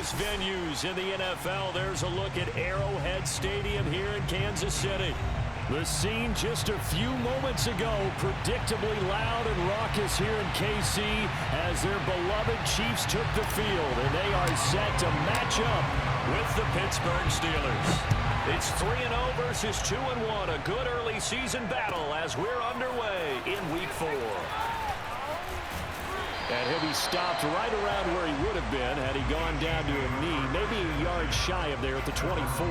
biggest venues in the NFL. There's a look at Arrowhead Stadium here in Kansas City. The scene just a few moments ago, predictably loud and raucous here in KC as their beloved Chiefs took the field, and they are set to match up with the Pittsburgh Steelers. It's 3-0 versus 2-1, a good early season battle as we're underway in Week 4. And he'll be stopped right around where he would have been had he gone down to a knee, maybe a yard shy of there at the 24.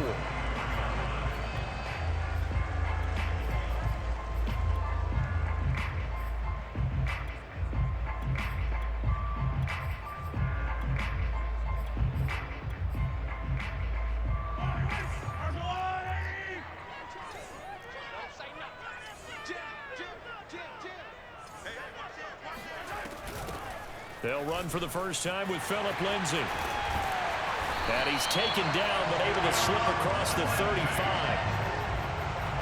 They'll run for the first time with Phillip Lindsay. And he's taken down, but able to slip across the 35.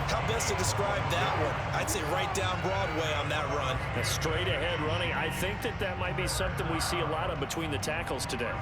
How best to describe that one? I'd say right down Broadway on that run. A straight ahead running. I think that might be something we see a lot of between the tackles today.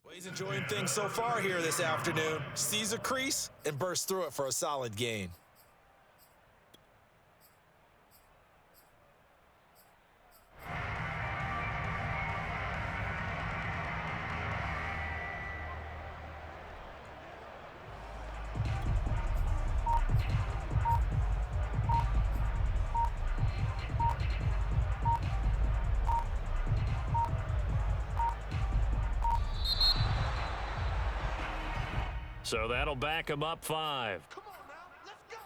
Well, he's enjoying things so far here this afternoon. Sees a crease and bursts through it for a solid gain. So that'll back him up 5. Come on now, let's go.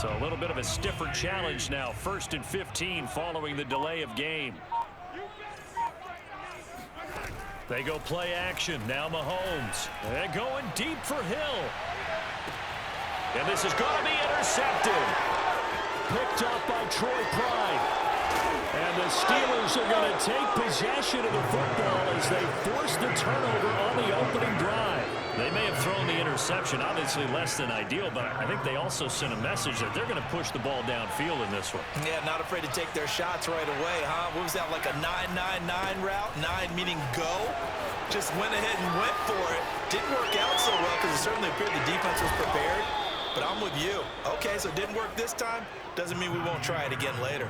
So a little bit of a stiffer challenge now. 1st and 15 following the delay of game. They go play action. Now Mahomes. They're going deep for Hill. And this is going to be intercepted. Picked up by Troy Pride. And the Steelers are going to take possession of the football as they force the turnover on the opening drive. They may have thrown the interception, obviously less than ideal, but I think they also sent a message that they're going to push the ball downfield in this one. Yeah, not afraid to take their shots right away, huh? What was that, like a 9-9-9 route? 9 meaning go? Just went ahead and went for it. Didn't work out so well because it certainly appeared the defense was prepared. But I'm with you. Okay, so it didn't work this time. Doesn't mean we won't try it again later.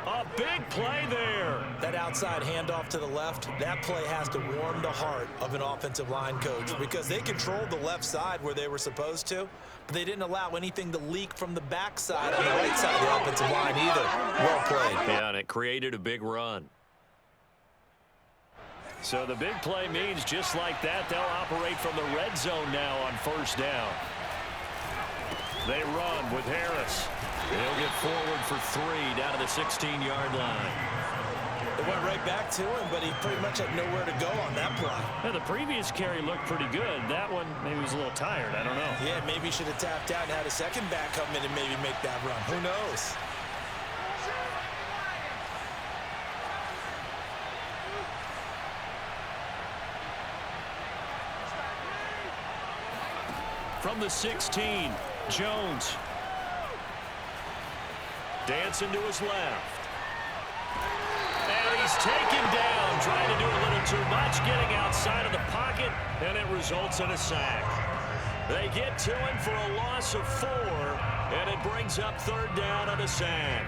A big play there. That outside handoff to the left, that play has to warm the heart of an offensive line coach because they controlled the left side where they were supposed to, but they didn't allow anything to leak from the backside on the right side of the offensive line either. Well played. Yeah, and it created a big run. So the big play means just like that, they'll operate from the red zone now on 1st down. They run with Harris. He'll get forward for 3 down to the 16-yard line. It went right back to him, but he pretty much had nowhere to go on that play. Yeah, the previous carry looked pretty good. That one, maybe he was a little tired. I don't know. Yeah, maybe he should have tapped out and had a second back come in and maybe make that run. Who knows? From the 16, Jones. Dancing to his left. And he's taken down, trying to do a little too much, getting outside of the pocket, and it results in a sack. They get to him for a loss of 4, and it brings up 3rd down on a sack.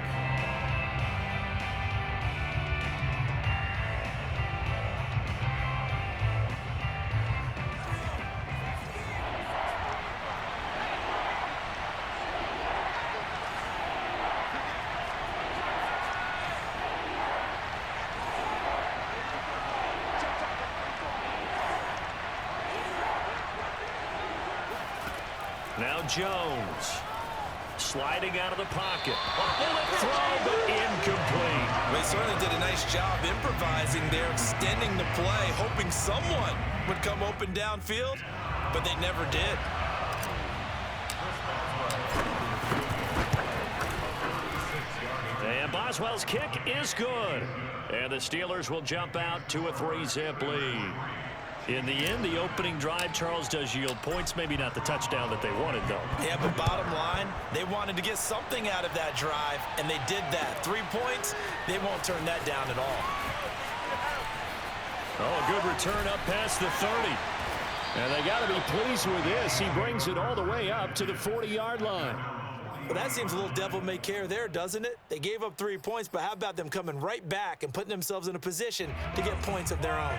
Now Jones, sliding out of the pocket. A bullet throw, but incomplete. They certainly did a nice job improvising there, extending the play, hoping someone would come open downfield, but they never did. And Boswell's kick is good. And the Steelers will jump out to a 3-zip lead. In the end, the opening drive, Charles, does yield points. Maybe not the touchdown that they wanted, though. Yeah, but bottom line, they wanted to get something out of that drive, and they did that. 3 points, they won't turn that down at all. Oh, a good return up past the 30. And they got to be pleased with this. He brings it all the way up to the 40-yard line. Well, that seems a little devil-may-care there, doesn't it? They gave up 3 points, but how about them coming right back and putting themselves in a position to get points of their own?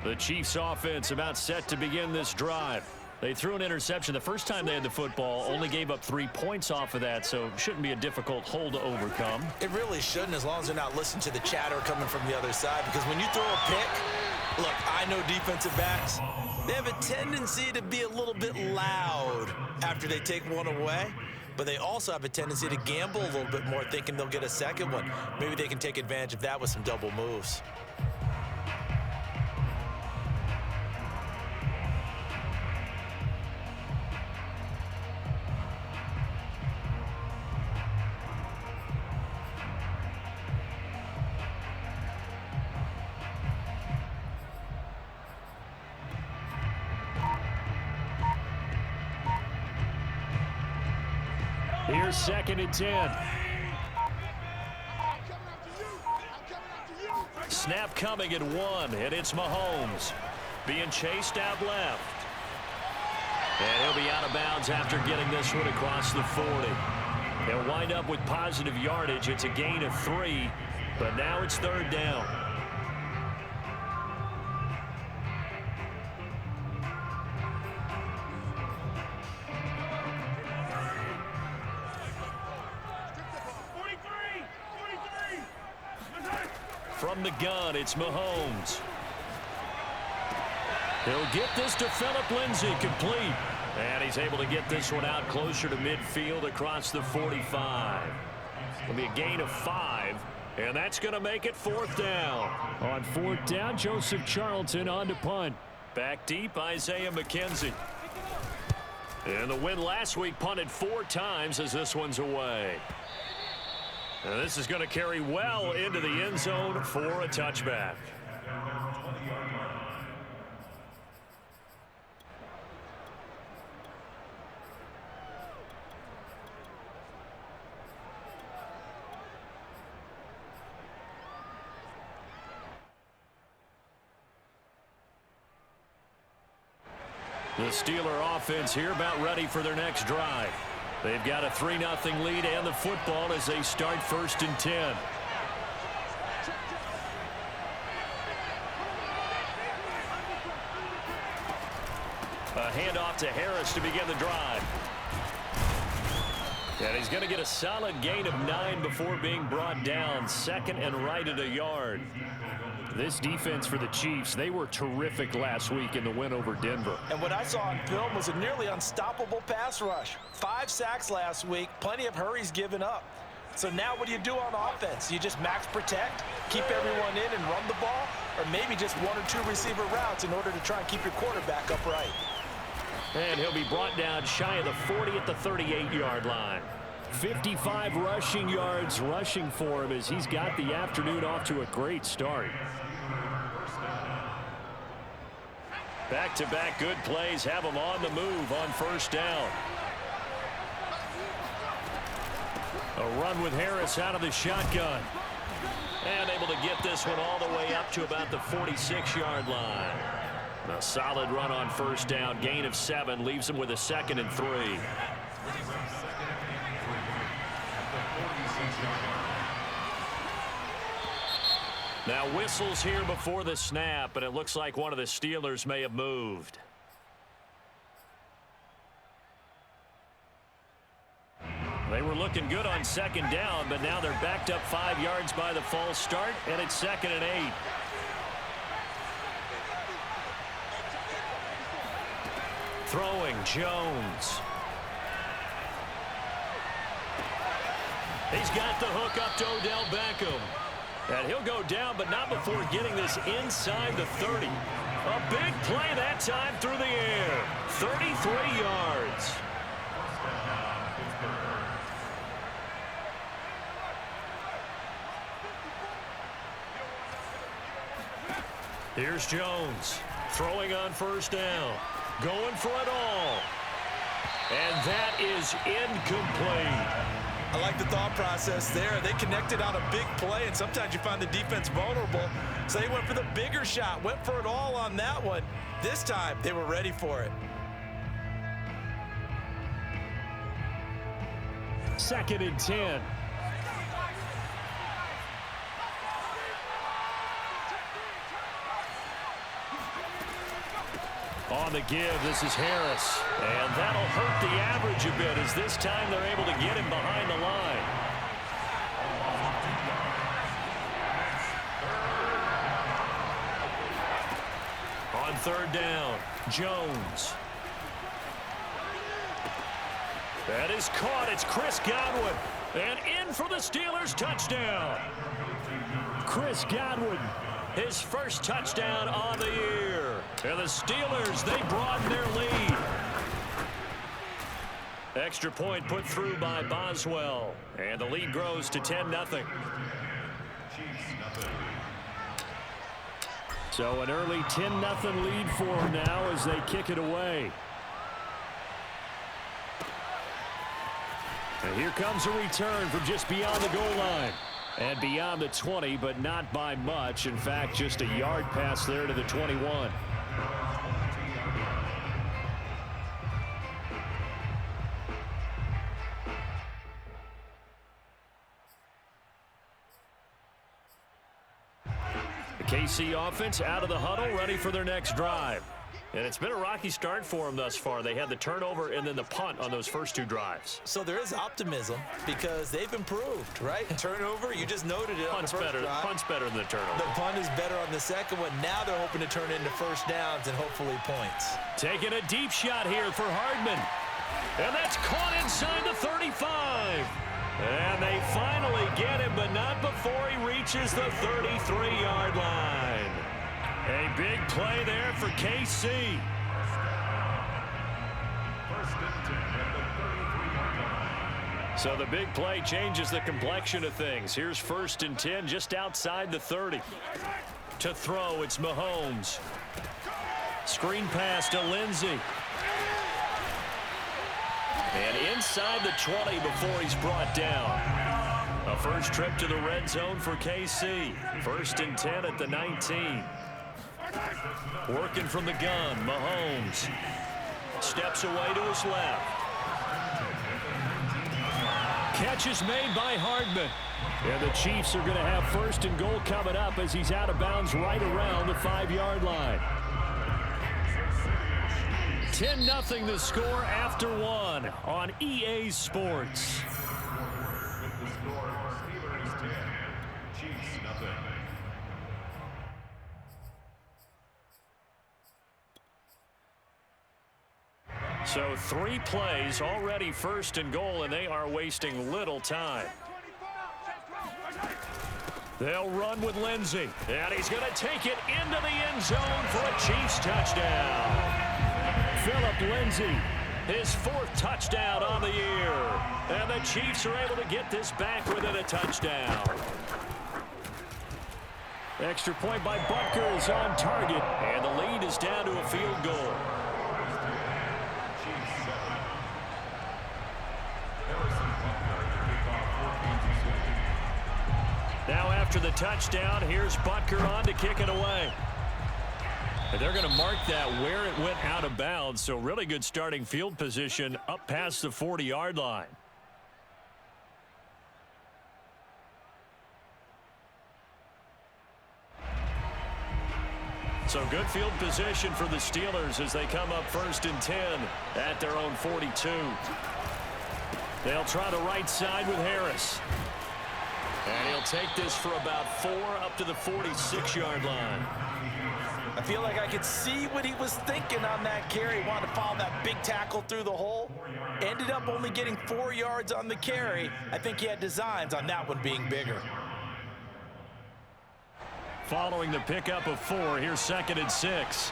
The Chiefs offense about set to begin this drive. They threw an interception the first time they had the football, only gave up 3 points off of that, so shouldn't be a difficult hole to overcome. It really shouldn't, as long as they're not listening to the chatter coming from the other side, because when you throw a pick, look, I know defensive backs, they have a tendency to be a little bit loud after they take one away, but they also have a tendency to gamble a little bit more, thinking they'll get a second one. Maybe they can take advantage of that with some double moves. Here's 2nd and 10. Snap coming at 1, and it's Mahomes. Being chased out left. And he'll be out of bounds after getting this one across the 40. They'll wind up with positive yardage. It's a gain of 3, but now it's 3rd down. From the gun, it's Mahomes. He'll get this to Phillip Lindsay, complete. And he's able to get this one out closer to midfield across the 45. It'll be a gain of 5, and that's going to make it 4th down. On 4th down, Joseph Charlton on to punt. Back deep, Isaiah McKenzie. And the win last week punted 4 times as this one's away. And this is going to carry well into the end zone for a touchback. The Steeler offense here about ready for their next drive. They've got a 3-0 lead and the football as they start 1st and 10. A handoff to Harris to begin the drive. And he's going to get a solid gain of 9 before being brought down. 2nd and right at a yard. This defense for the Chiefs, they were terrific last week in the win over Denver. And what I saw on film was a nearly unstoppable pass rush. 5 sacks last week, plenty of hurries given up. So now what do you do on offense? You just max protect, keep everyone in and run the ball, or maybe just 1 or 2 receiver routes in order to try and keep your quarterback upright. And he'll be brought down shy of the 40 at the 38-yard line. 55 rushing yards rushing for him as he's got the afternoon off to a great start. Back-to-back good plays have him on the move on 1st down. A run with Harris out of the shotgun. And able to get this one all the way up to about the 46-yard line. A solid run on first down. Gain of 7 leaves him with a 2nd and 3. Now whistles here before the snap, and it looks like one of the Steelers may have moved. They were looking good on 2nd down, but now they're backed up 5 yards by the false start, and it's 2nd and 8. Throwing, Jones. He's got the hook up to Odell Beckham. And he'll go down, but not before getting this inside the 30. A big play that time through the air. 33 yards. Here's Jones. Throwing on first down. Going for it all. And that is incomplete. I like the thought process there. They connected on a big play, and sometimes you find the defense vulnerable. So they went for the bigger shot, went for it all on that one. This time, they were ready for it. 2nd and 10. On the give, this is Harris. And that'll hurt the average a bit, as this time they're able to get him behind the line. On 3rd down, Jones. That is caught. It's Chris Godwin. And in for the Steelers touchdown. Chris Godwin, his first touchdown on the year. And the Steelers, they broaden their lead. Extra point put through by Boswell. And the lead grows to 10-0. So an early 10-0 lead for them now as they kick it away. And here comes a return from just beyond the goal line. And beyond the 20, but not by much. In fact, just a yard pass there to the 21. The KC offense out of the huddle, ready for their next drive. And it's been a rocky start for them thus far. They had the turnover and then the punt on those first 2 drives. So there is optimism because they've improved, right? Turnover, you just noted it on the first drive. Punt's better than the turnover. The punt is better on the second one. Now they're hoping to turn into first downs and hopefully points. Taking a deep shot here for Hardman. And that's caught inside the 35. And they finally get him, but not before he reaches the 33-yard line. A big play there for KC. So the big play changes the complexion of things. Here's 1st and 10 just outside the 30. To throw, it's Mahomes. Screen pass to Lindsey. And inside the 20 before he's brought down. A first trip to the red zone for KC. 1st and 10 at the 19. Working from the gun, Mahomes. Steps away to his left. Catch is made by Hardman. And the Chiefs are going to have 1st and goal coming up as he's out of bounds right around the 5-yard line. 10-0 the score after 1 on EA Sports. So 3 plays, already 1st and goal, and they are wasting little time. They'll run with Lindsey, and he's going to take it into the end zone for a Chiefs touchdown. Phillip Lindsey, his 4th touchdown on the year. And the Chiefs are able to get this back within a touchdown. Extra point by Butker is on target, and the lead is down to a field goal. Now after the touchdown, here's Butker on to kick it away. And they're going to mark that where it went out of bounds, so really good starting field position up past the 40-yard line. So good field position for the Steelers as they come up 1st and 10 at their own 42. They'll try the right side with Harris. And he'll take this for about 4 up to the 46-yard line. I feel like I could see what he was thinking on that carry. He wanted to follow that big tackle through the hole. Ended up only getting 4 yards on the carry. I think he had designs on that one being bigger. Following the pickup of 4, here's 2nd and 6.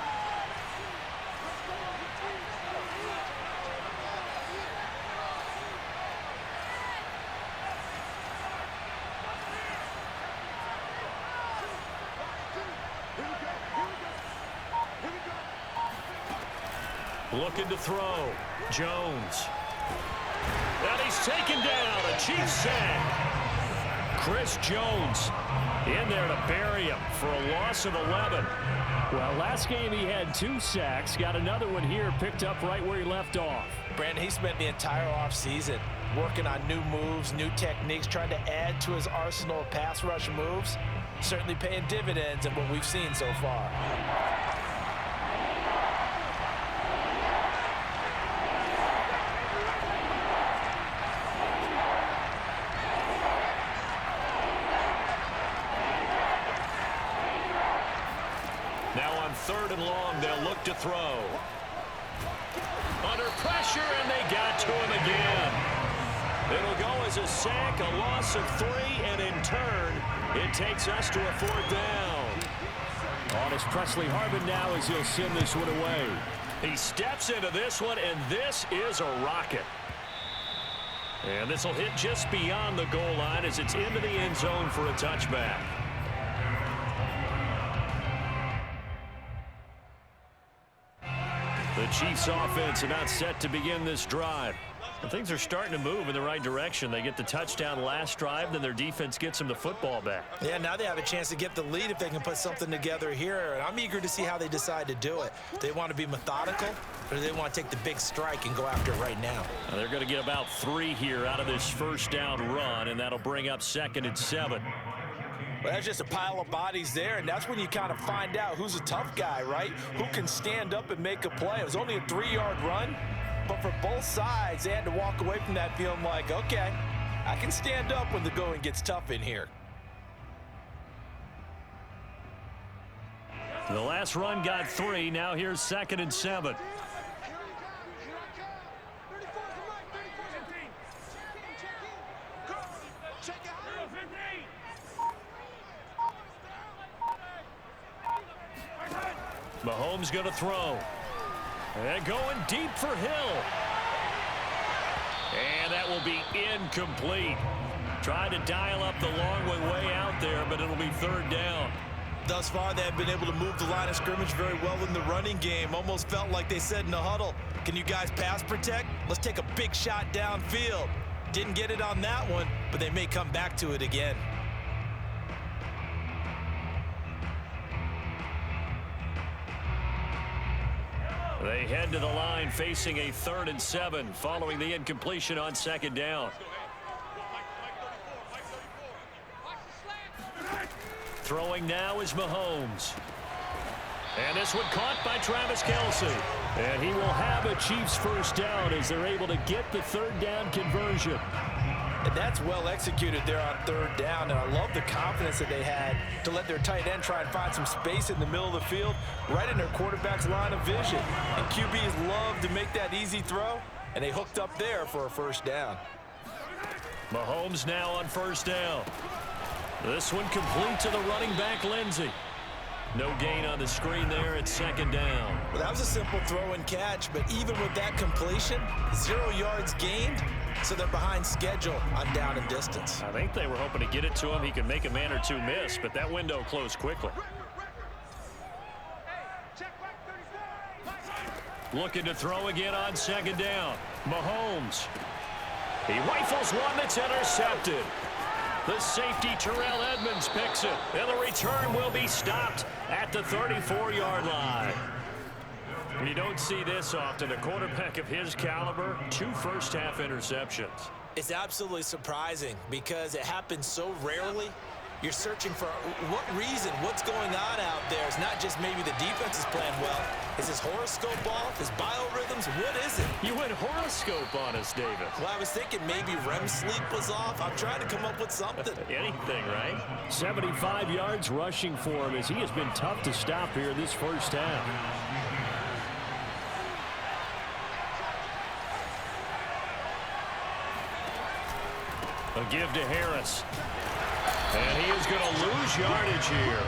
Looking to throw. Jones. And he's taken down. A Chiefs sack. Chris Jones in there to bury him for a loss of 11. Well, last game he had 2 sacks. Got another one here, picked up right where he left off. Brandon, he spent the entire offseason working on new moves, new techniques, trying to add to his arsenal of pass rush moves. Certainly paying dividends in what we've seen so far. Now on 3rd and long, they'll look to throw. Under pressure, and they got to him again. It'll go as a sack, a loss of 3, and in turn, it takes us to a 4th down. On is Presley Harvin now as he'll send this one away. He steps into this one, and this is a rocket. And this will hit just beyond the goal line as it's into the end zone for a touchback. The Chiefs offense about set to begin this drive. And things are starting to move in the right direction. They get the touchdown last drive, then their defense gets them the football back. Yeah, now they have a chance to get the lead if they can put something together here. And I'm eager to see how they decide to do it. They want to be methodical, or do they want to take the big strike and go after it right now? Now they're going to get about 3 here out of this 1st down run, and that'll bring up 2nd and 7. Well, that's just a pile of bodies there, and that's when you kind of find out who's a tough guy, right? Who can stand up and make a play. It was only a 3-yard run, but for both sides, they had to walk away from that feeling like, okay, I can stand up when the going gets tough in here. The last run got 3. Now here's 2nd and 7. Mahomes going to throw. And going deep for Hill. And that will be incomplete. Tried to dial up the long way out there, but it'll be 3rd down. Thus far, they have been able to move the line of scrimmage very well in the running game. Almost felt like they said in the huddle, can you guys pass protect? Let's take a big shot downfield. Didn't get it on that one, but they may come back to it again. They head to the line facing a 3rd and 7 following the incompletion on 2nd down. Throwing now is Mahomes. And this one caught by Travis Kelce. And he will have a Chiefs 1st down as they're able to get the 3rd down conversion. And that's well executed there on 3rd down, and I love the confidence that they had to let their tight end try and find some space in the middle of the field, right in their quarterback's line of vision. And QBs love to make that easy throw, and they hooked up there for a 1st down. Mahomes now on 1st down. This one complete to the running back, Lindsey. No gain on the screen there at 2nd down. Well, that was a simple throw and catch, but even with that completion, 0 yards gained, so they're behind schedule on down and distance. I think they were hoping to get it to him. He could make a man or 2 miss, but that window closed quickly. Looking to throw again on 2nd down. Mahomes. He rifles one that's intercepted. The safety, Terrell Edmonds, picks it. And the return will be stopped at the 34-yard line. You don't see this often. A quarterback of his caliber, 2 first-half interceptions. It's absolutely surprising because it happens so rarely. You're searching for what reason, what's going on out there. It's not just maybe the defense is playing well. Is his horoscope off? His biorhythms? What is it? You went horoscope on us, David. Well, I was thinking maybe REM sleep was off. I'm trying to come up with something. Anything, right? 75 yards rushing for him as he has been tough to stop here this first half. A give to Harris. And he is going to lose yardage here.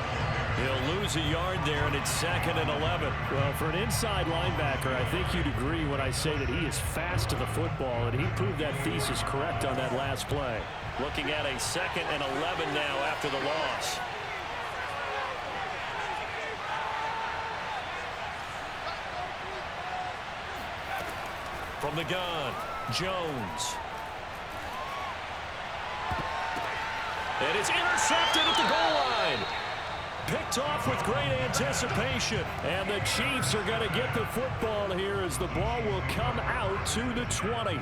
He'll lose a yard there, and it's 2nd and 11. Well, for an inside linebacker, I think you'd agree when I say that he is fast to the football, and he proved that thesis correct on that last play. Looking at a 2nd and 11 now after the loss. From the gun, Jones. And it's intercepted at the goal line. Picked off with great anticipation. And the Chiefs are going to get the football here as the ball will come out to the 20.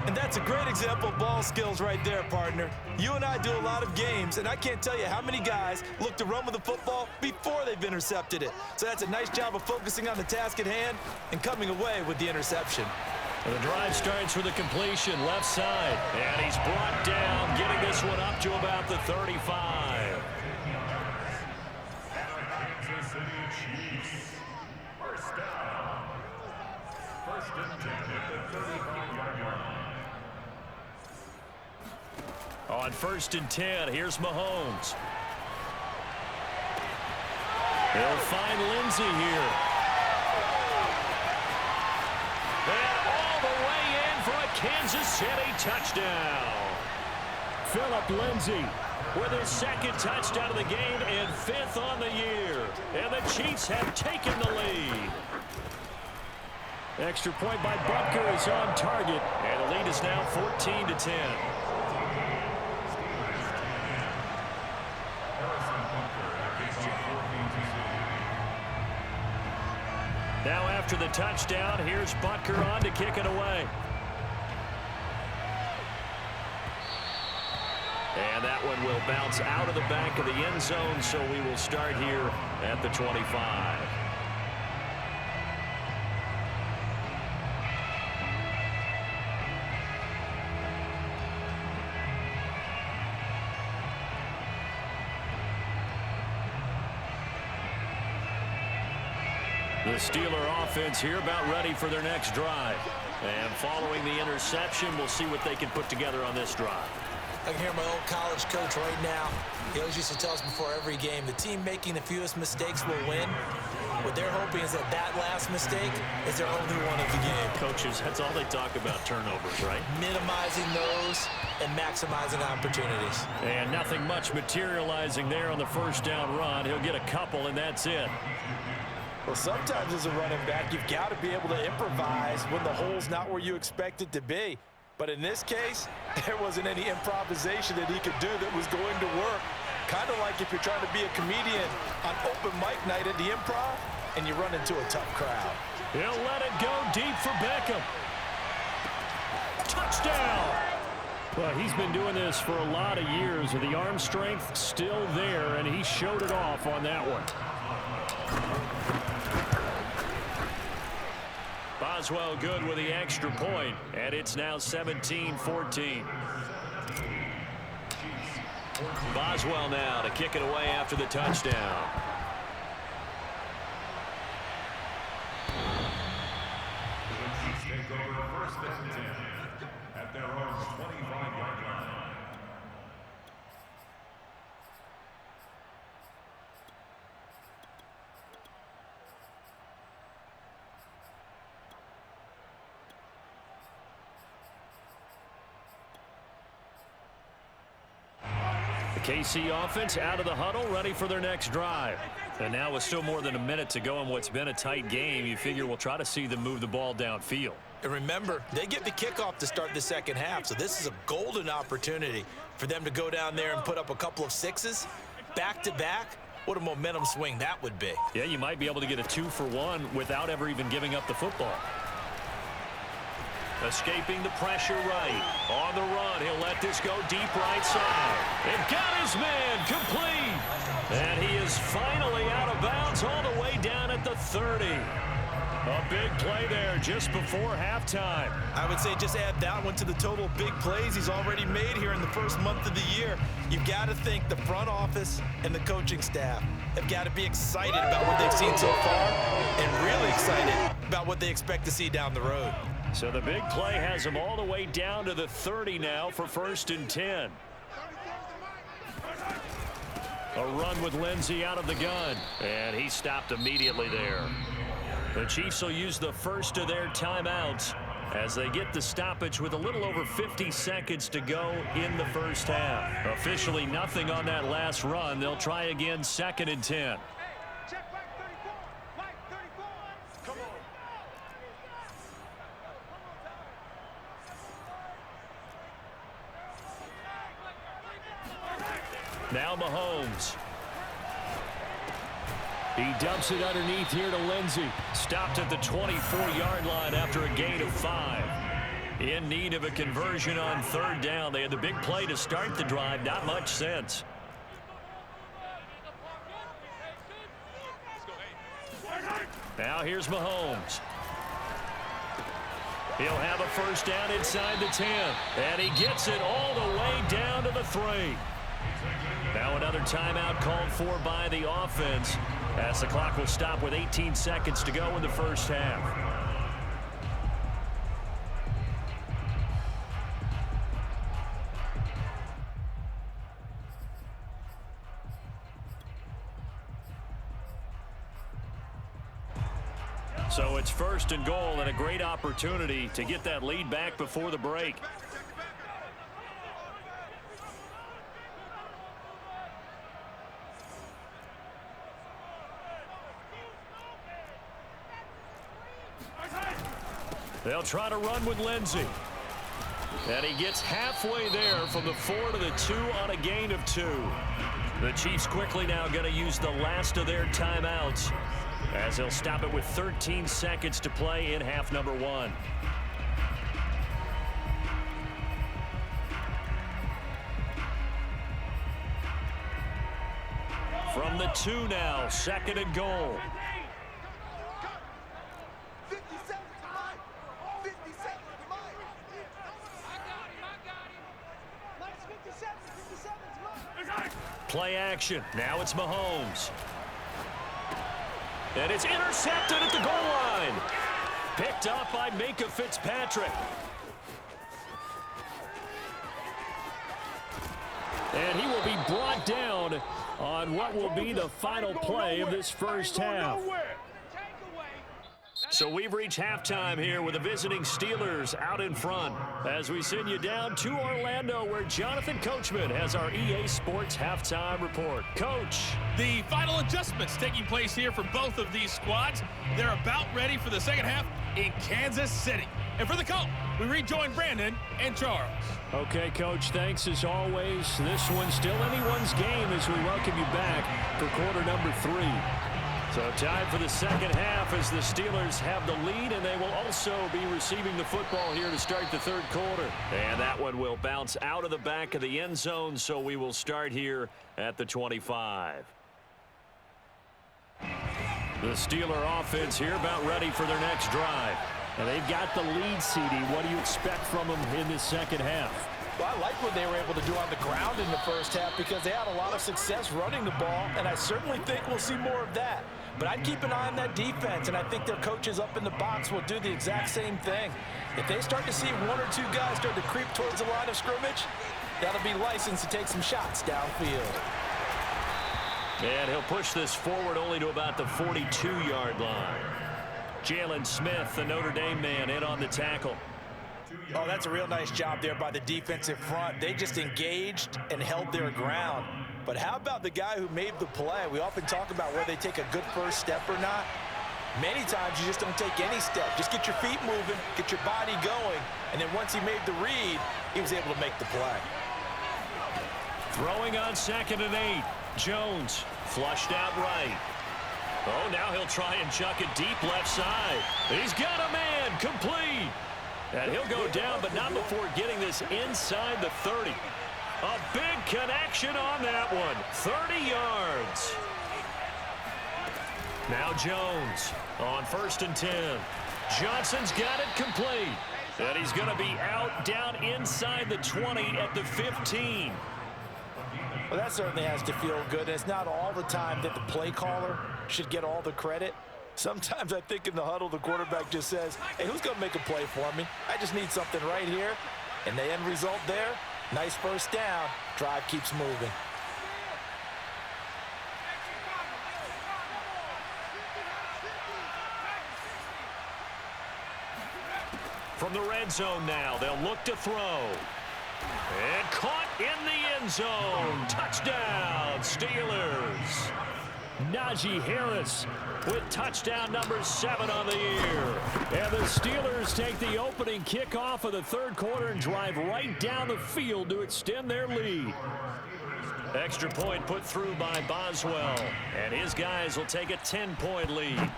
And that's a great example of ball skills right there, partner. You and I do a lot of games, and I can't tell you how many guys look to run with the football before they've intercepted it. So that's a nice job of focusing on the task at hand and coming away with the interception. And the drive starts with a completion left side. And he's brought down, getting this one up to about the 35. Kansas City Chiefs. First down. First and 10 at the 35-yard line. On 1st and 10, here's Mahomes. He'll find Lindsey here. Kansas City touchdown. Phillip Lindsay with his 2nd touchdown of the game and 5th on the year. And the Chiefs have taken the lead. Extra point by Butker is on target. And the lead is now 14-10. Now after the touchdown, here's Butker on to kick it away. And that one will bounce out of the back of the end zone, so we will start here at the 25. The Steeler offense here about ready for their next drive. And following the interception, we'll see what they can put together on this drive. I can hear my old college coach right now. He always used to tell us before every game, the team making the fewest mistakes will win. What they're hoping is that that last mistake is their only one of the game. Coaches, that's all they talk about, turnovers, right? Minimizing those and maximizing opportunities. And nothing much materializing there on the first down run. He'll get a couple, and that's it. Well, sometimes as a running back, you've got to be able to improvise when the hole's not where you expect it to be. But in this case, there wasn't any improvisation that he could do that was going to work. Kind of like if you're trying to be a comedian on open mic night at the Improv and you run into a tough crowd. He'll let it go deep for Beckham. Touchdown! Well, he's been doing this for a lot of years. The arm strength still there, and he showed it off on that one. Boswell good with the extra point, and it's now 17-14. Boswell now to kick it away after the touchdown. The Chiefs take over 1st and 10 at their own 25-yard line. KC offense out of the huddle, ready for their next drive. And now with still more than a minute to go in what's been a tight game, you figure we'll try to see them move the ball downfield. And remember, they get the kickoff to start the second half, so this is a golden opportunity for them to go down there and put up a couple of sixes back-to-back. What a momentum swing that would be. Yeah, you might be able to get a 2-for-1 without ever even giving up the football. Escaping the pressure right. On the run, he'll let this go deep right side. And got his man complete. And he is finally out of bounds all the way down at the 30. A big play there just before halftime. I would say just add that one to the total big plays he's already made here in the first month of the year. You've got to think the front office and the coaching staff have got to be excited about what they've seen so far and really excited about what they expect to see down the road. So the big play has him all the way down to the 30 now for 1st and 10. A run with Lindsey out of the gun. And he stopped immediately there. The Chiefs will use the first of their timeouts as they get the stoppage with a little over 50 seconds to go in the first half. Officially nothing on that last run. They'll try again 2nd and 10. Now Mahomes. He dumps it underneath here to Lindsey. Stopped at the 24-yard line after a gain of 5. In need of a conversion on 3rd down. They had the big play to start the drive. Not much sense. Now here's Mahomes. He'll have a 1st down inside the 10. And he gets it all the way down to the 3. Now another timeout called for by the offense as the clock will stop with 18 seconds to go in the first half. So it's 1st and goal and a great opportunity to get that lead back before the break. They'll try to run with Lindsey. And he gets halfway there from the 4 to the 2 on a gain of 2. The Chiefs quickly now going to use the last of their timeouts as they'll stop it with 13 seconds to play in half number 1. From the 2 now, 2nd and goal. Play action. Now it's Mahomes. And it's intercepted at the goal line. Picked up by Minkah Fitzpatrick. And he will be brought down on what will be the final play of this first half. So we've reached halftime here with the visiting Steelers out in front as we send you down to Orlando where Jonathan Coachman has our EA Sports halftime report. Coach. The final adjustments taking place here for both of these squads. They're about ready for the second half in Kansas City. And for the call, we rejoin Brandon and Charles. Okay, Coach, thanks as always. This one's still anyone's game as we welcome you back for quarter number 3. So time for the second half as the Steelers have the lead, and they will also be receiving the football here to start the 3rd quarter. And that one will bounce out of the back of the end zone, so we will start here at the 25. The Steeler offense here about ready for their next drive. And they've got the lead, CD. What do you expect from them in this second half? Well, I like what they were able to do on the ground in the first half because they had a lot of success running the ball, and I certainly think we'll see more of that. But I'd keep an eye on that defense, and I think their coaches up in the box will do the exact same thing. If they start to see 1 or 2 guys start to creep towards the line of scrimmage, that'll be licensed to take some shots downfield. And he'll push this forward only to about the 42-yard line. Jalen Smith, the Notre Dame man, in on the tackle. Oh, that's a real nice job there by the defensive front. They just engaged and held their ground. But how about the guy who made the play? We often talk about whether they take a good first step or not. Many times you just don't take any step. Just get your feet moving, get your body going, and then once he made the read, he was able to make the play. Throwing on 2nd and 8. Jones flushed out right. Oh, now he'll try and chuck it deep left side. He's got a man, complete. And he'll go down, but not before getting this inside the 30. A big connection on that one. 30 yards. Now Jones on 1st and 10. Johnson's got it complete. And he's going to be out down inside the 20 at the 15. Well, that certainly has to feel good. It's not all the time that the play caller should get all the credit. Sometimes I think in the huddle, the quarterback just says, hey, who's going to make a play for me? I just need something right here. And the end result there, nice first down. Drive keeps moving. From the red zone now, they'll look to throw. And caught in the end zone. Touchdown, Steelers. Najee Harris with touchdown number 7 on the year. And the Steelers take the opening kickoff of the 3rd quarter and drive right down the field to extend their lead. Extra point put through by Boswell. And his guys will take a 10-point lead.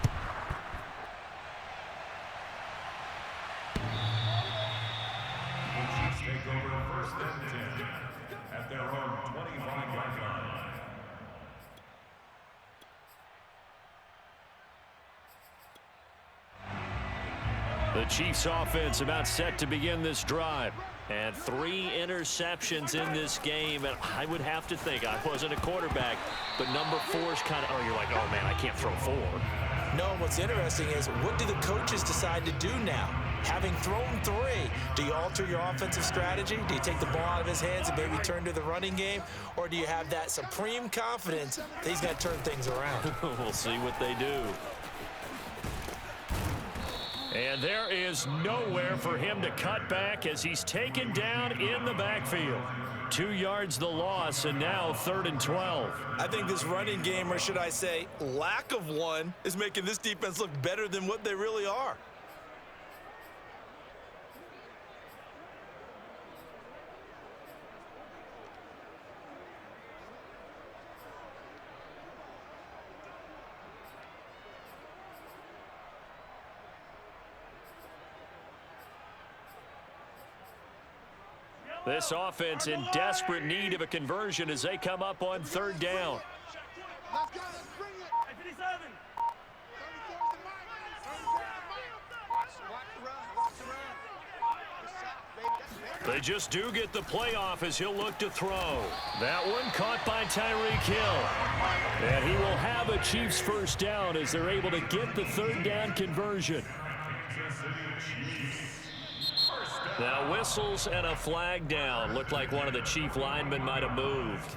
Take over 1st and 10 at their own 25-yard line. The Chiefs offense about set to begin this drive. And 3 interceptions in this game. And I would have to think, I wasn't a quarterback, but number 4's kind of, oh, you're like, oh, man, I can't throw 4. No, what's interesting is what do the coaches decide to do now? Having thrown 3, do you alter your offensive strategy? Do you take the ball out of his hands and maybe turn to the running game? Or do you have that supreme confidence that he's going to turn things around? We'll see what they do. And there is nowhere for him to cut back as he's taken down in the backfield. 2 yards the loss, and now 3rd and 12. I think this running game, or should I say lack of one, is making this defense look better than what they really are. This offense in desperate need of a conversion as they come up on 3rd down. Let's go, let's bring it. 57. 34's the mic. Watch the run, watch the run. They just do get the playoff as he'll look to throw. That one caught by Tyreek Hill. And he will have a Chiefs 1st down as they're able to get the 3rd down conversion. Now whistles and a flag down. Looked like one of the Chief linemen might have moved.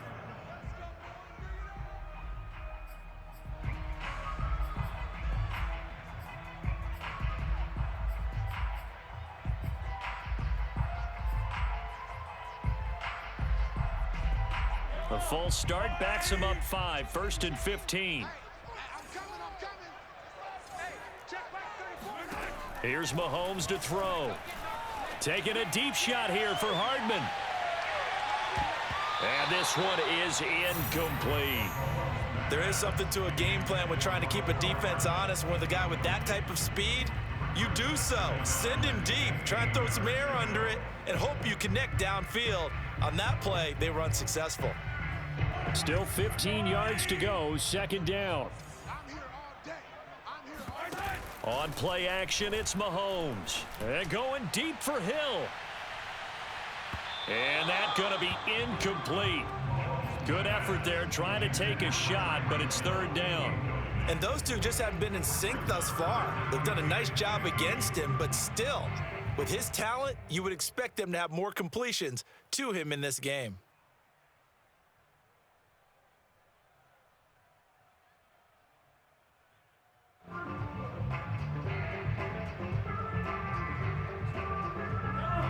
A false start backs him up 5, 1st and 15. I'm coming. Hey, check back 34. Here's Mahomes to throw. Taking a deep shot here for Hardman. And this one is incomplete. There is something to a game plan with trying to keep a defense honest. With a guy with that type of speed, you do so. Send him deep. Try and throw some air under it and hope you connect downfield. On that play, they were unsuccessful. Still 15 yards to go, 2nd down. I'm here all day. I'm here all day. On play action, it's Mahomes. And going deep for Hill. And that's going to be incomplete. Good effort there trying to take a shot, but it's 3rd down. And those two just haven't been in sync thus far. They've done a nice job against him, but still, with his talent, you would expect them to have more completions to him in this game.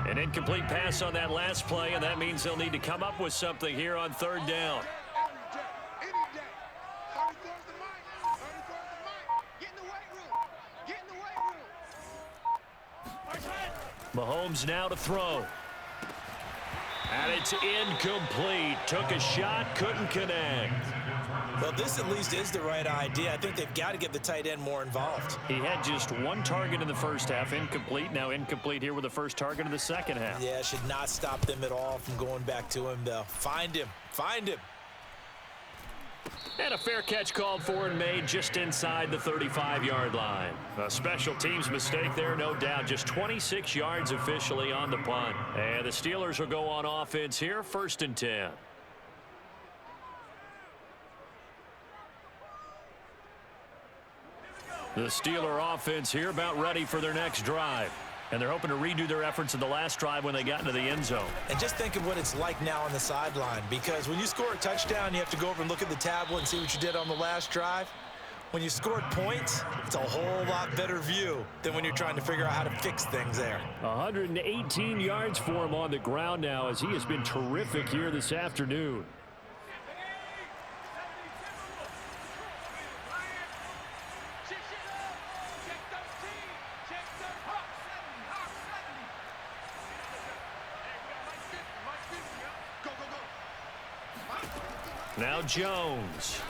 An incomplete pass on that last play, and that means they'll need to come up with something here on 3rd down. Every day, any day. 34's the mic. 34's the mic. Get in the weight room. Mahomes now to throw. And it's incomplete. Took a shot, couldn't connect. Well, this at least is the right idea. I think they've got to get the tight end more involved. He had just one target in the first half, incomplete. Now incomplete here with the first target in the second half. Yeah, should not stop them at all from going back to him, though. Find him. Find him. And a fair catch called for and made just inside the 35-yard line. A special teams mistake there, no doubt. Just 26 yards officially on the punt. And the Steelers will go on offense here, 1st and 10. The Steeler offense here about ready for their next drive. And they're hoping to redo their efforts in the last drive when they got into the end zone. And just think of what it's like now on the sideline, because when you score a touchdown, you have to go over and look at the tablet and see what you did on the last drive. When you scored points, it's a whole lot better view than when you're trying to figure out how to fix things there. 118 yards for him on the ground now, as he has been terrific here this afternoon. Now Jones.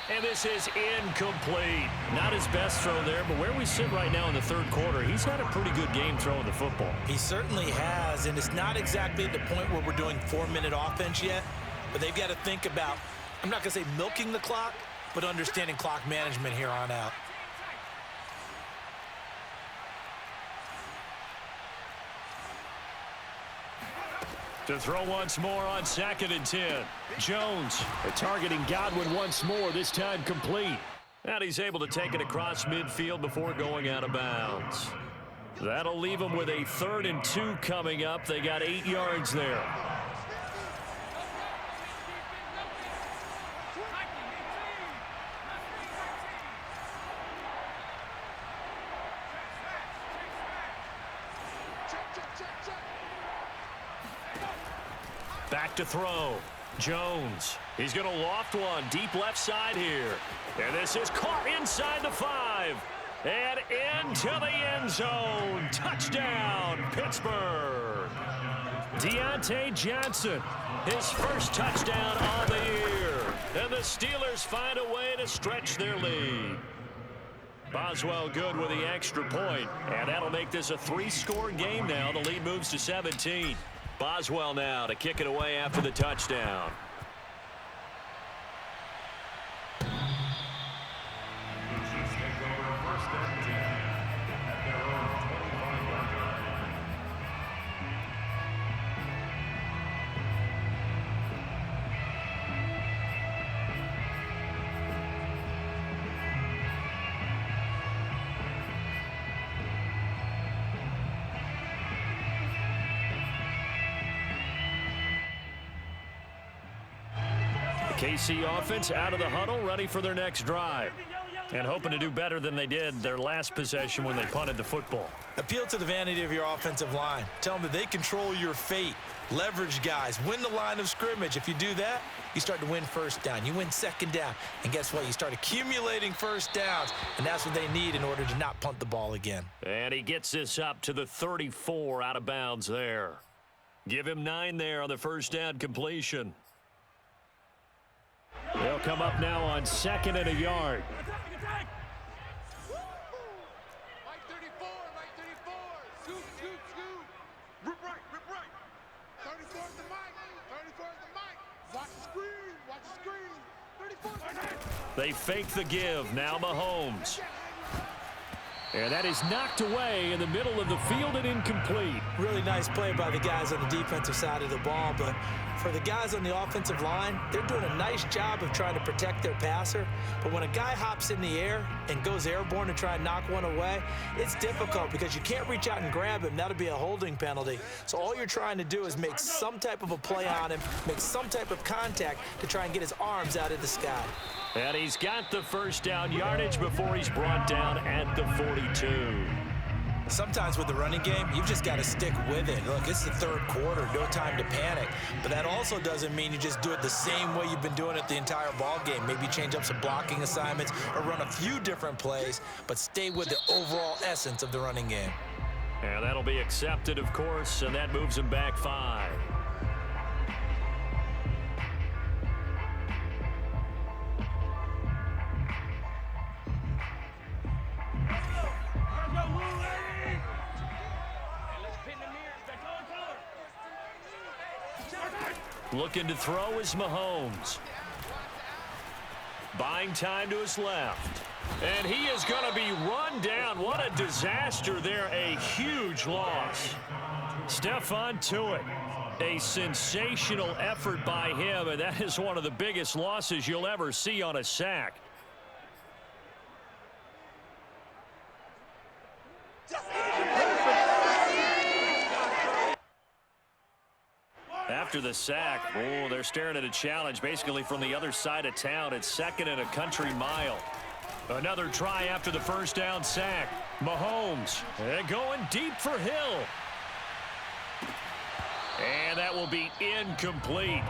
And this is incomplete. Not his best throw there, but where we sit right now in the third quarter, he's had a pretty good game throwing the football. He certainly has, and it's not exactly at the point where we're doing 4-minute offense yet, but they've got to think about, I'm not going to say milking the clock, but understanding clock management here on out. To throw once more on 2nd and 10. Jones targeting Godwin once more, this time complete. And he's able to take it across midfield before going out of bounds. That'll leave him with a 3rd and 2 coming up. They got 8 yards there. Back to throw. Jones. He's going to loft one deep left side here. And this is caught inside the 5. And into the end zone. Touchdown, Pittsburgh. Deontay Johnson, his first touchdown on the year. And the Steelers find a way to stretch their lead. Boswell good with the extra point. And that'll make this a 3-score game now. The lead moves to 17. Boswell now to kick it away after the touchdown. KC offense out of the huddle, ready for their next drive. And hoping to do better than they did their last possession when they punted the football. Appeal to the vanity of your offensive line. Tell them that they control your fate. Leverage guys. Win the line of scrimmage. If you do that, you start to win 1st down. You win 2nd down. And guess what? You start accumulating 1st downs. And that's what they need in order to not punt the ball again. And he gets this up to the 34 out of bounds there. Give him 9 there on the 1st down completion. They'll come up now on 2nd and a yard. Mike 34, Mike 34. Scoot, scoot, scoot. Rip right, rip right. 34 is the mic. 34 is the mic. Watch the screen, watch the screen. 34 is the mic. They fake the give. Now Mahomes. And that is knocked away in the middle of the field and incomplete. Really nice play by the guys on the defensive side of the ball, but for the guys on the offensive line, they're doing a nice job of trying to protect their passer. But when a guy hops in the air and goes airborne to try and knock one away, it's difficult because you can't reach out and grab him. That'll be a holding penalty. So all you're trying to do is make some type of a play on him, make some type of contact to try and get his arms out of the sky. And he's got the 1st down yardage before he's brought down at the 42. Sometimes with the running game, you've just got to stick with it. Look, it's the 3rd quarter, no time to panic. But that also doesn't mean you just do it the same way you've been doing it the entire ball game. Maybe change up some blocking assignments or run a few different plays, but stay with the overall essence of the running game. And that'll be accepted, of course, and that moves him back 5. Looking to throw is Mahomes. Buying time to his left. And he is going to be run down. What a disaster there. A huge loss. Stephon Tuitt. A sensational effort by him, and that is one of the biggest losses you'll ever see on a sack. After the sack, oh, they're staring at a challenge basically from the other side of town. It's 2nd and a country mile. Another try after the first down sack. Mahomes going deep for Hill. And that will be incomplete.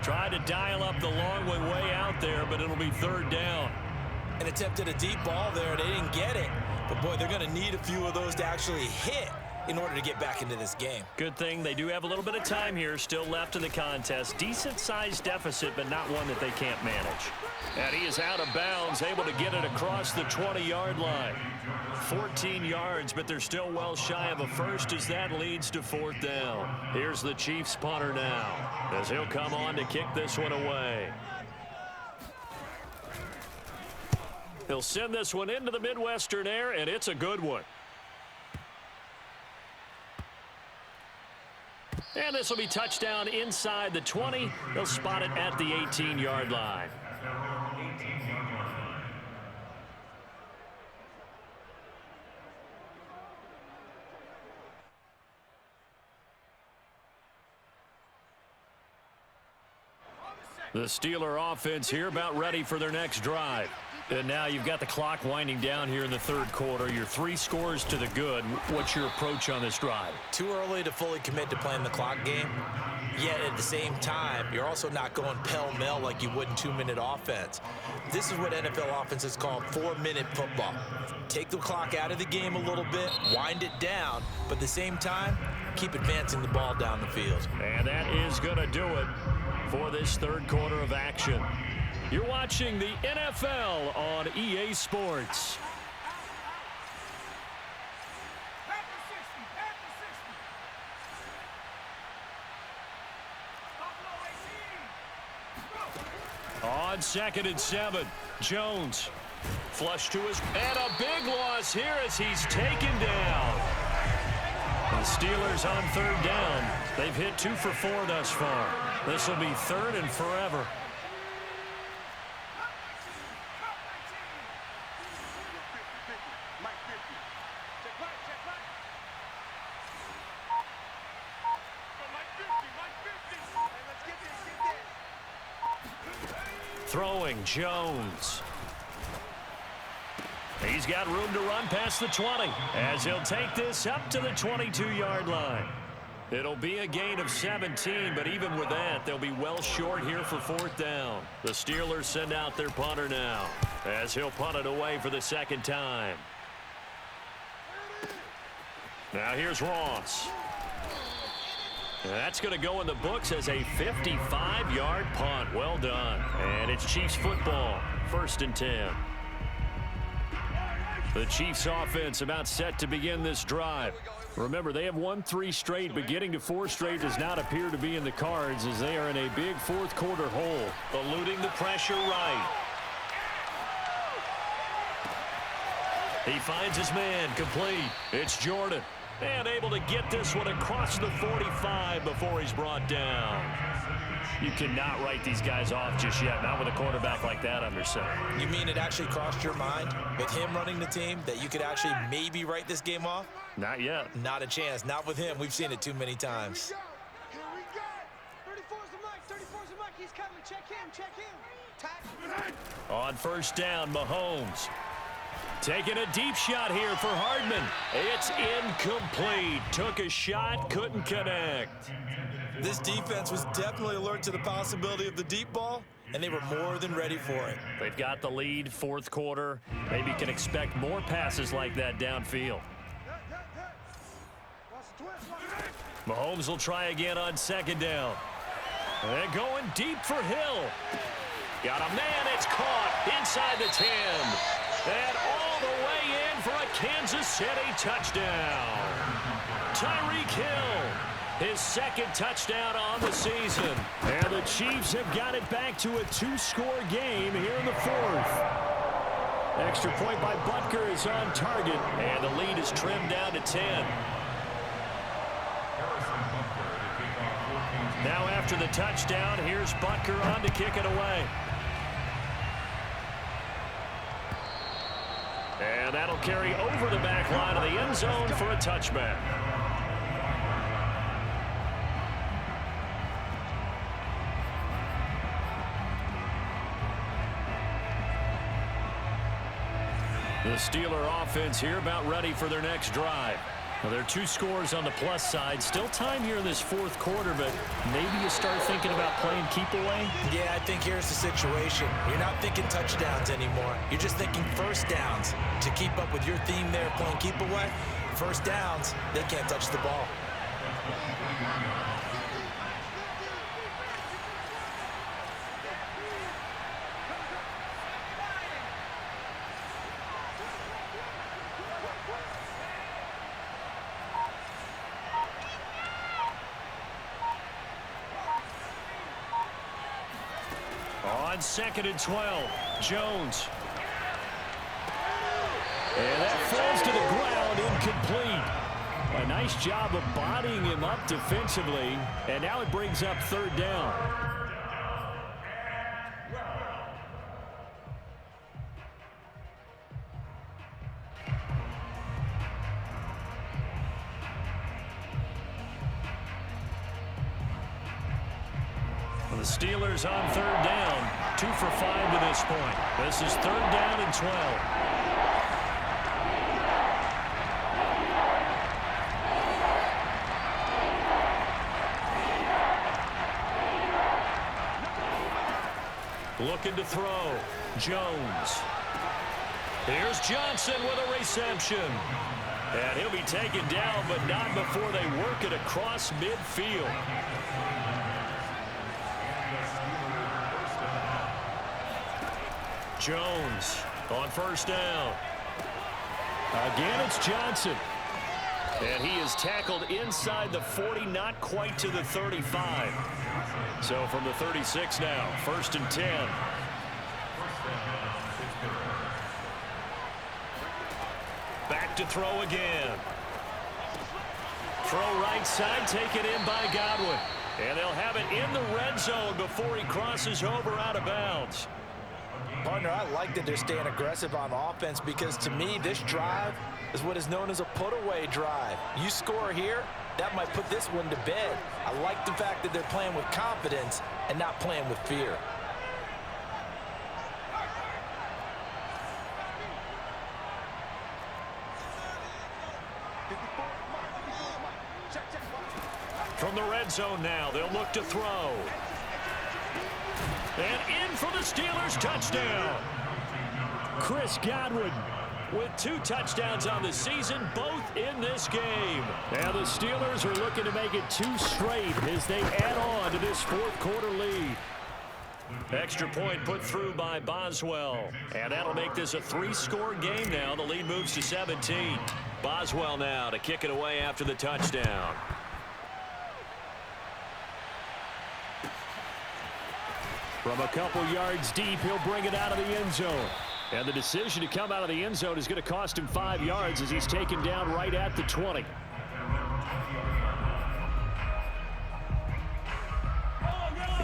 Tried to dial up the long way out there, but it'll be 3rd down. And attempted a deep ball there. They didn't get it. But, boy, they're going to need a few of those to actually hit in order to get back into this game. Good thing they do have a little bit of time here still left in the contest. Decent-sized deficit, but not one that they can't manage. And he is out of bounds, able to get it across the 20-yard line. 14 yards, but they're still well shy of a first as that leads to 4th down. Here's the Chiefs punter now as he'll come on to kick this one away. He'll send this one into the Midwestern air, and it's a good one. And this will be touchdown inside the 20. They'll spot it at the 18-yard line. The Steeler offense here about ready for their next drive. And now you've got the clock winding down here in the 3rd quarter. You're 3 scores to the good. What's your approach on this drive? Too early to fully commit to playing the clock game. Yet at the same time, you're also not going pell-mell like you would in 2-minute offense. This is what NFL offenses call 4-minute football. Take the clock out of the game a little bit, wind it down, but at the same time, keep advancing the ball down the field. And that is going to do it for this 3rd quarter of action. You're watching the NFL on EA Sports. On 2nd and 7, Jones flush to his, and a big loss here as he's taken down. The Steelers on 3rd down. They've hit 2 for 4 thus far. This will be 3rd and forever. Throwing Jones. He's got room to run past the 20 as he'll take this up to the 22-yard line. It'll be a gain of 17, but even with that, they'll be well short here for 4th down. The Steelers send out their punter now as he'll punt it away for the 2nd time. Now here's Ross. That's going to go in the books as a 55-yard punt. Well done. And it's Chiefs football. 1st and 10. The Chiefs offense about set to begin this drive. Remember, they have won 3 straight, but getting to 4 straight does not appear to be in the cards as they are in a big 4th quarter hole. Eluding the pressure right. He finds his man complete. It's Jordan. And able to get this one across the 45 before he's brought down. You cannot write these guys off just yet, not with a quarterback like that under center. You mean it actually crossed your mind with him running the team that you could actually maybe write this game off? Not yet. Not a chance. Not with him. We've seen it too many times. Here we go. 34's the mic. 34's the mic. He's coming. Check him. Check him. On 1st down, Mahomes. Taking a deep shot here for Hardman. It's incomplete. Took a shot, couldn't connect. This defense was definitely alert to the possibility of the deep ball, and they were more than ready for it. They've got the lead, 4th quarter. Maybe you can expect more passes like that downfield. Mahomes will try again on second down. And going deep for Hill. Got a man, it's caught inside the 10. And all the way in for a Kansas City touchdown. Tyreek Hill, his second touchdown on the season. And the Chiefs have got it back to a 2-score game here in the fourth. Extra point by Butker is on target. And the lead is trimmed down to 10. Now after the touchdown, here's Butker on to kick it away. And that'll carry over the back line of the end zone for a touchback. The Steeler offense here about ready for their next drive. Well, there are 2 scores on the plus side. Still time here in this fourth quarter, but maybe you start thinking about playing keep away? Yeah, I think here's the situation. You're not thinking touchdowns anymore. You're just thinking first downs. To keep up with your theme there, playing keep away, first downs, they can't touch the ball. On 2nd and 12, Jones. And that falls to the ground, incomplete. A nice job of bodying him up defensively, and now it brings up 3rd down. The Steelers on 3rd down, 2 for 5 to this point. This is 3rd down and 12. Looking to throw. Jones. Here's Johnson with a reception. And he'll be taken down, but not before they work it across midfield. Jones on 1st down. Again, it's Johnson. And he is tackled inside the 40, not quite to the 35. So from the 36 now, 1st and 10. Back to throw again. Throw right side, taken in by Godwin. And they'll have it in the red zone before he crosses over out of bounds. Partner, I like that they're staying aggressive on offense because to me, this drive is what is known as a put-away drive. You score here, that might put this one to bed. I like the fact that they're playing with confidence and not playing with fear. From the red zone now, they'll look to throw. And in for the Steelers touchdown. Chris Godwin with 2 touchdowns on the season, both in this game. Now the Steelers are looking to make it 2 straight as they add on to this fourth quarter lead. Extra point put through by Boswell. And that'll make this a 3-score game now. The lead moves to 17. Boswell now to kick it away after the touchdown. From a couple yards deep, he'll bring it out of the end zone. And the decision to come out of the end zone is going to cost him 5 yards as he's taken down right at the 20.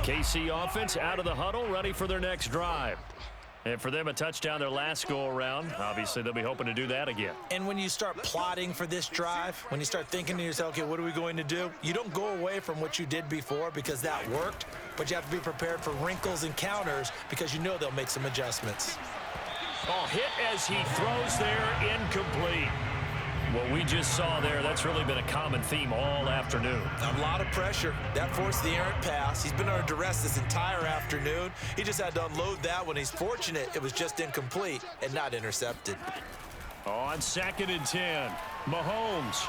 KC offense out of the huddle, ready for their next drive. And for them, a touchdown their last go-around. Obviously, they'll be hoping to do that again. And when you start plotting for this drive, when you start thinking to yourself, okay, what are we going to do? You don't go away from what you did before because that worked, but you have to be prepared for wrinkles and counters because you know they'll make some adjustments. Oh, hit as he throws there, incomplete. What we just saw there, that's really been a common theme all afternoon. A lot of pressure. That forced the errant pass. He's been under duress this entire afternoon. He just had to unload that one. He's fortunate it was just incomplete and not intercepted. On 2nd and 10, Mahomes.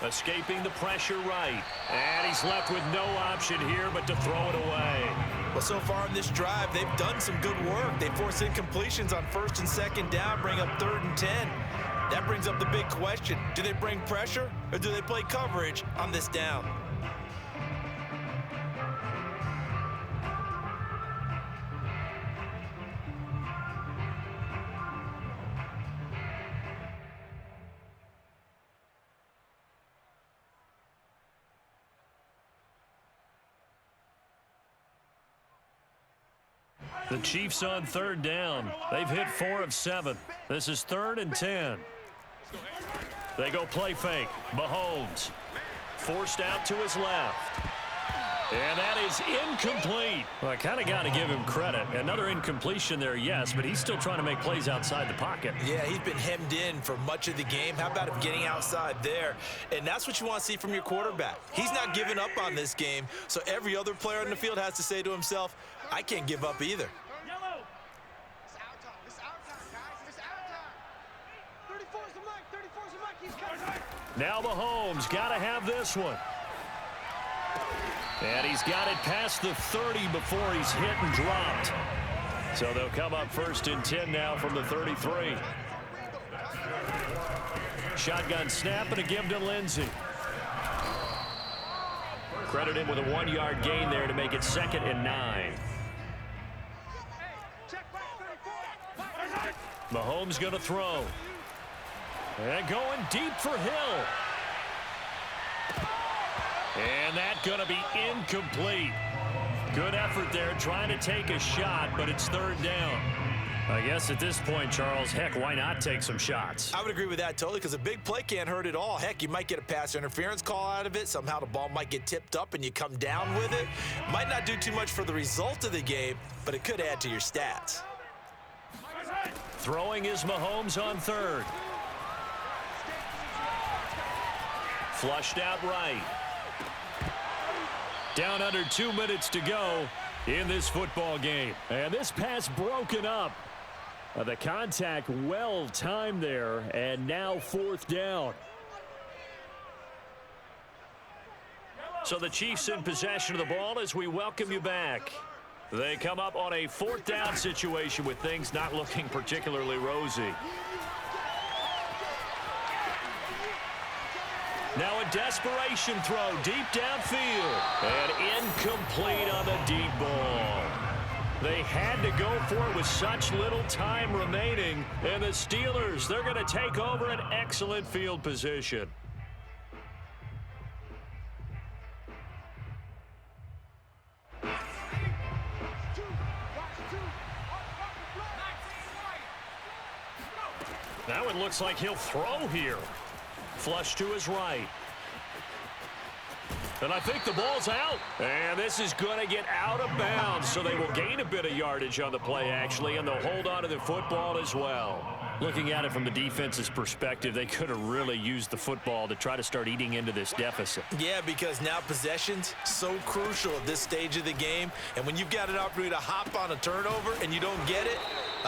Escaping the pressure right. And he's left with no option here but to throw it away. Well, so far in this drive, they've done some good work. They force incompletions on 1st and 2nd down, bring up 3rd and 10. That brings up the big question. Do they bring pressure or do they play coverage on this down? The Chiefs on 3rd down. They've hit 4 of 7. This is 3rd and 10. They go play fake. Mahomes forced out to his left. And that is incomplete. Well, I kind of got to give him credit. Another incompletion there, yes, but he's still trying to make plays outside the pocket. Yeah, he's been hemmed in for much of the game. How about him getting outside there? And that's what you want to see from your quarterback. He's not giving up on this game, so every other player on the field has to say to himself, I can't give up either. It's our time. It's our time, guys. It's our time. 34's the mic. 34's the mic. He's coming. Now Mahomes got to have this one. And he's got it past the 30 before he's hit and dropped. So they'll come up 1st and 10 now from the 33. Shotgun snap and a give to Lindsey. Credit him with a 1-yard gain there to make it 2nd and 9. Mahomes going to throw. And going deep for Hill. And that's going to be incomplete. Good effort there trying to take a shot, but it's 3rd down. I guess at this point, Charles, heck, why not take some shots? I would agree with that totally because a big play can't hurt at all. Heck, you might get a pass interference call out of it. Somehow the ball might get tipped up and you come down with it. Might not do too much for the result of the game, but it could add to your stats. Throwing is Mahomes on 3rd. Flushed out right. Down under 2 minutes to go in this football game. And this pass broken up. The contact well timed there, and now 4th down. So the Chiefs in possession of the ball as we welcome you back. They come up on a 4th down situation with things not looking particularly rosy. Now a desperation throw deep downfield. And incomplete on the deep ball. They had to go for it with such little time remaining. And the Steelers, they're going to take over an excellent field position. Now it looks like he'll throw here. Flush to his right. And I think the ball's out. And this is going to get out of bounds, so they will gain a bit of yardage on the play, actually, and they'll hold on to the football as well. Looking at it from the defense's perspective, they could have really used the football to try to start eating into this deficit. Yeah, because now possession's so crucial at this stage of the game. And when you've got an opportunity to hop on a turnover and you don't get it,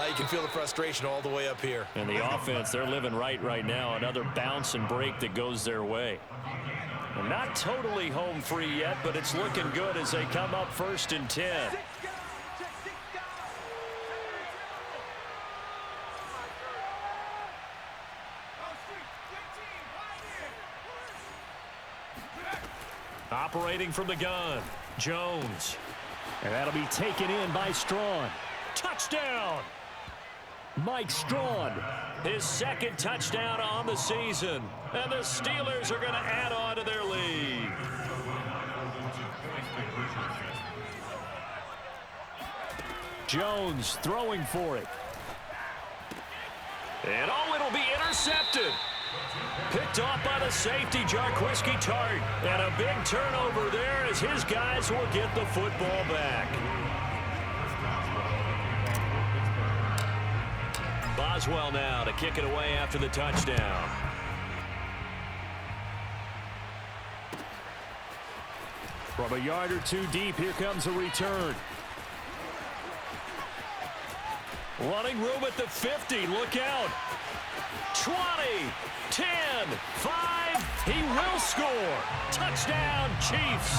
you can feel the frustration all the way up here. And the offense, they're living right now. Another bounce and break that goes their way. And not totally home free yet, but it's looking good as they come up 1st and 10. Operating from the gun, Jones. And that'll be taken in by Strawn. Touchdown! Mike Strawn, his 2nd touchdown on the season. And the Steelers are going to add on to their lead. Jones throwing for it. And it'll be intercepted. Picked off by the safety, Jarquiski Tart. And a big turnover there as his guys will get the football back. Boswell now to kick it away after the touchdown. From a yard or two deep, here comes a return. Running room at the 50. Look out. 20, 10, 5. He will score. Touchdown, Chiefs.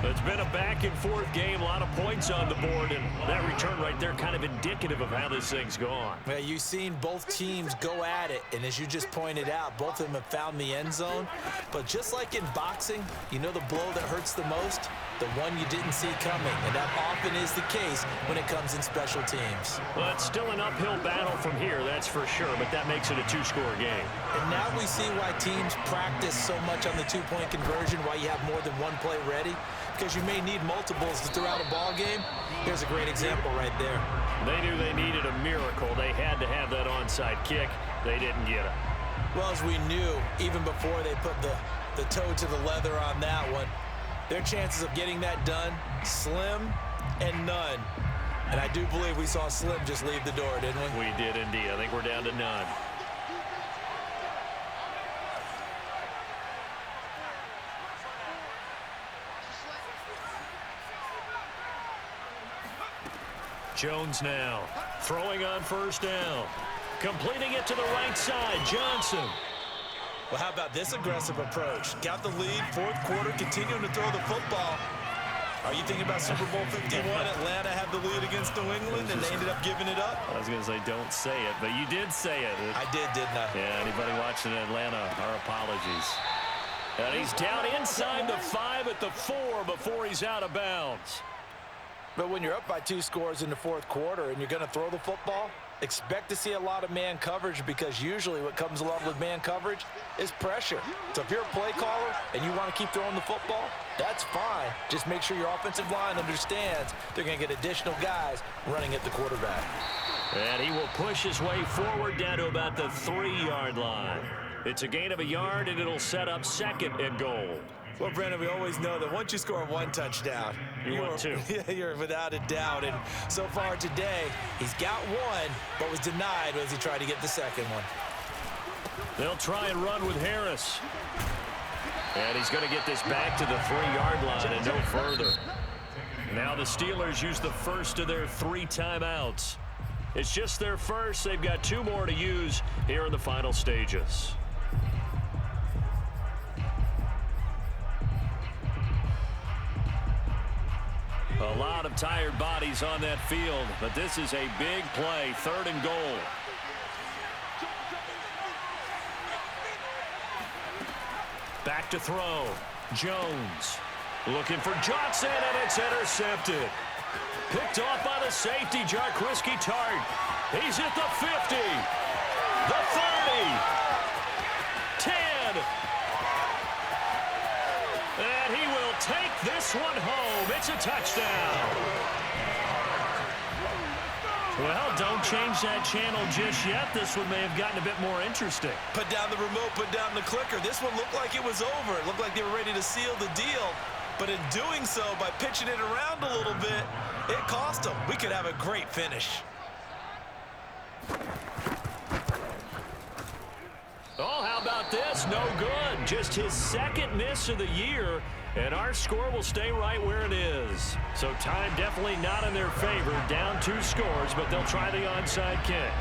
It's been a back-and-forth game, a lot of points on the board, and that return right there kind of indicative of how this thing's gone. Yeah, you've seen both teams go at it, and as you just pointed out, both of them have found the end zone. But just like in boxing, you know the blow that hurts the most? The one you didn't see coming, and that often is the case when it comes in special teams. Well, it's still an uphill battle from here, that's for sure, but that makes it a two-score game. And now we see why teams practice so much on the two-point conversion, why you have more than one play ready, because you may need multiples to throw out a ball game. Here's a great example right there. They knew they needed a miracle. They had to have that onside kick. They didn't get it. Well, as we knew, even before they put the toe to the leather on that one, their chances of getting that done, slim and none. And I do believe we saw Slim just leave the door, didn't we? We did indeed. I think we're down to none. Jones now throwing on first down. Completing it to the right side, Johnson. Well, how about this aggressive approach? Got the lead, fourth quarter, continuing to throw the football. Are you thinking about Super Bowl 51? Atlanta had the lead against New England, and they ended up giving it up? I was going to say don't say it, but you did say it. I did, didn't I? Yeah, anybody watching Atlanta, our apologies. And he's down inside the 5 at the 4 before he's out of bounds. But when you're up by 2 scores in the fourth quarter and you're going to throw the football, expect to see a lot of man coverage, because usually what comes along with man coverage is pressure. So if you're a play caller and you want to keep throwing the football, that's fine. Just make sure your offensive line understands they're going to get additional guys running at the quarterback. And he will push his way forward down to about the 3-yard line. It's a gain of a yard, and it'll set up 2nd and goal. Well, Brandon, we always know that once you score 1 touchdown, you want 2. Yeah, you're without a doubt. And so far today, he's got 1, but was denied as he tried to get the second one. They'll try and run with Harris. And he's going to get this back to the 3-yard line and no further. Now the Steelers use the first of their 3 timeouts. It's just their first. They've got 2 more to use here in the final stages. A lot of tired bodies on that field, but this is a big play, 3rd and goal. Back to throw. Jones looking for Johnson, and it's intercepted. Picked off by the safety, Jarquiski Tart. He's at the 50, the 30, 10. And he will take this one home. It's a touchdown. Well, don't change that channel just yet. This one may have gotten a bit more interesting. Put down the remote, put down the clicker. This one looked like it was over. It looked like they were ready to seal the deal. But in doing so, by pitching it around a little bit, it cost them. We could have a great finish. Oh, how about this? No good. Just his 2nd miss of the year, and our score will stay right where it is. So time definitely not in their favor. Down 2 scores, but they'll try the onside kick.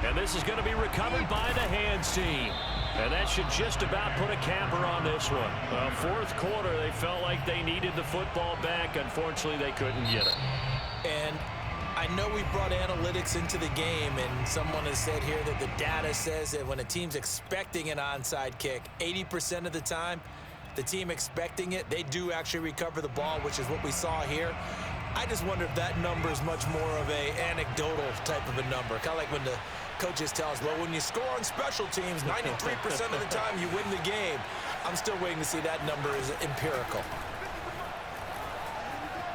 And this is going to be recovered by the hands team. And that should just about put a capper on this one. Fourth quarter, they felt like they needed the football back. Unfortunately, they couldn't get it. And I know we brought analytics into the game, and someone has said here that the data says that when a team's expecting an onside kick, 80% of the time, the team expecting it, they do actually recover the ball, which is what we saw here. I just wonder if that number is much more of a anecdotal type of a number. Kind of like when the coaches tell us, well, when you score on special teams, 93% of the time you win the game. I'm still waiting to see that number is empirical.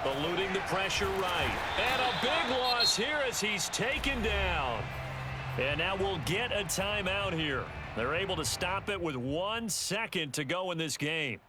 Eluding the pressure right. And a big loss here as he's taken down. And now we'll get a timeout here. They're able to stop it with 1 second to go in this game.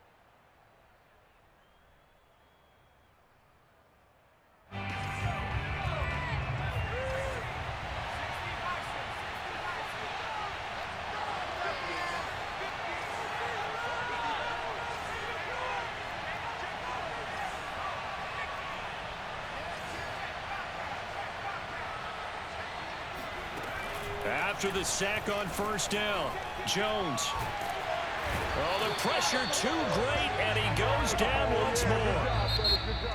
after the sack on first down. Jones. Oh, the pressure too great, and he goes down once more.